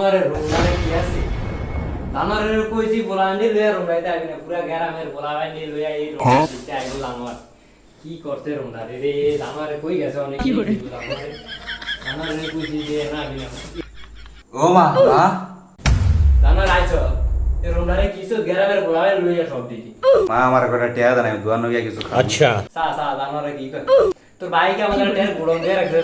জানোয়ারে রোমনারে কি আছে জানোয়ারের কইছি বলান্ডি লয়ে রোমনাইতে আইবি না পুরা গ্রামের বলাবান্ডি লয়ে এই রোমনাইতে আইবো জানোয়ার কি করতে রোমনারে রে জানোয়ারে কই গেছে অনেক কি করে জানোয়ারে কইছি যে না আইবি না ও মা জানোয়ার আইছো এই রোমনারে কিছু গ্রামের বলাবান্ডি লয়ে সব দিছি মা আমার কটা টিয়া দেন আমি দুয়ার নগিয়া কিছু আচ্ছা সা জানোয়ারে কি করে তোর ভাইকে আমাদের টের গুড়ন দিয়ে রাখছে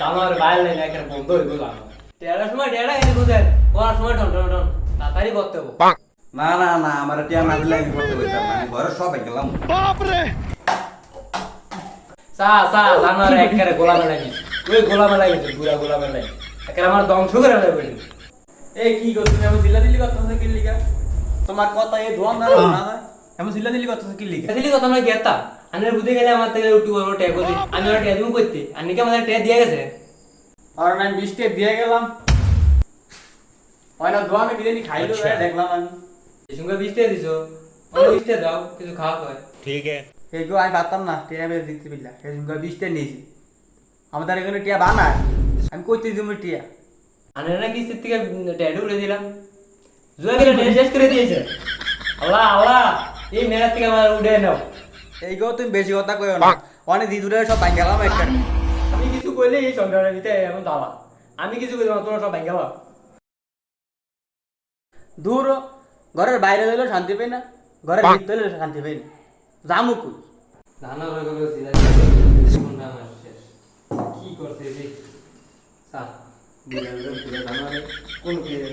জানোয়ার বাইরে লাইন একটা বন্ধ হইব জানোয়ার টেরার সময় টেরা এনে বুঝেন পড়ার সময় টন টন টন তাড়াতাড়ি করতে হবে না না না আমার টিয়া না দিলে আমি করতে পারতাম না আমি ঘরে সব গেলাম সা জানোয়ার একেবারে গোলা মেলাই গেছে ওই গোলা মেলাই গেছে পুরা গোলা মেলাই একেবারে আমার ধ্বংস করে লাগবে এই কি করছ তুমি আমি জিল্লা দিল্লি করতেছ কি লিগা তোমার কথা এই দোয়ান ধরে না না আমি জিল্লা দিল্লি করতেছ কি লিগা আসলে কথা আমরা গেতা আনের বুঝে গেলে আমার থেকে উঠি বড় ট্যাগ করছি আমি ওরা ট্যাগ করতে আনি কি আমাদের ট্যাগ দিয়ে গেছে আর আমি 20 টাকা দিয়ে গেলাম ওই না দোয়া আমি বিরিয়ানি খাইলো দেখলাম আমি এই সঙ্গে 20 টাকা দিছো আমার 20 টাকা দাও কিছু খাওয়া হয় ঠিক আছে এই গো আমি পারতাম না টিয়া আমি দিতে বিল্লা এই সঙ্গে 20 টাকা নিয়েছি আমাদের এখানে টিয়া বানায় আমি কইতে দিমু টিয়া আনের না কিস্তির থেকে ট্যাগ উড়ে দিলাম জুয়া গেলে ট্যাগ শেষ করে দিয়েছে আল্লাহ আল্লাহ এই মেরাত থেকে আমার উড়ে নাও এই গো তুমি বেশি কথা কইও না অনেক দিদুরে সব ভাঙ গেলাম একটা আমি কিছু কইলে এই সংসারের ভিতরে এমন দাওয়া আমি কিছু কইলাম না তোমরা সব ভাঙ গেল দূর ঘরের বাইরে হইলো শান্তি পাই না ঘরের ভিতরে হইলো শান্তি পাই না জামু কই জানা হয়ে গেল সিলা কোনটা আমার শেষ কি করতে রে স্যার বুঝাইলো পুরো জানারে কোন কি রে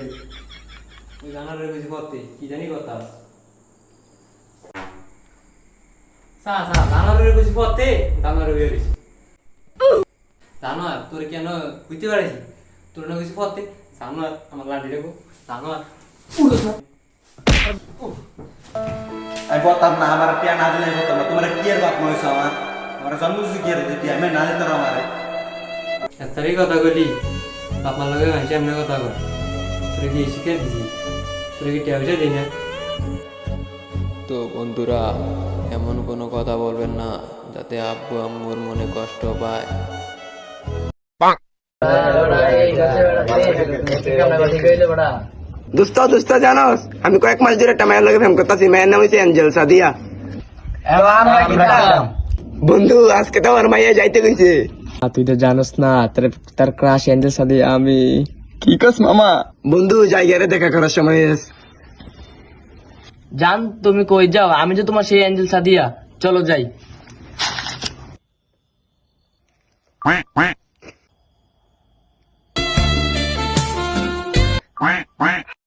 ওই জানারে কিছু করতে কি জানি কথা জানারে কিছু করতে জানারে হয়ে জানোয়ার তোর কেন বুঝতে পারিস তোর না কিছু করতে জানোয়ার আমার লাঠি রেখো জানোয়ার আমি বলতাম না আমার টিয়া না দিলে আমি বলতাম না তোমার কি আর বাপ মা হয়েছে আমার জন্ম দিছি কি আর দিতে আমি না দিতে আমার এতটাই কথা কলি বাপার লগে মানছি এমনি কথা কর তোর কি শিখে দিছি তোর কি টেবসে দিই না তো বন্ধুরা এমন কোনো কথা বলবেন না যাতে আব্বু আম্মুর মনে কষ্ট পায়। দোস্ত জানোস আমি কয়েক মাস ধরে একটা মায়ের লগে ফেম করতেছি মায়ের নাম হচ্ছে অ্যাঞ্জেল সাদিয়া বন্ধু আজকে তো আমার মাইয়া যাইতে গেছে তুই তো জানোস না তার ক্রাশ অ্যাঞ্জেল সাদিয়া আমি কি কস মামা বন্ধু জায়গায় দেখা করার সময় জান তুমি কই যাও আমি যে তোমার সেই অ্যাঞ্জেল সাদিয়া চলো যাই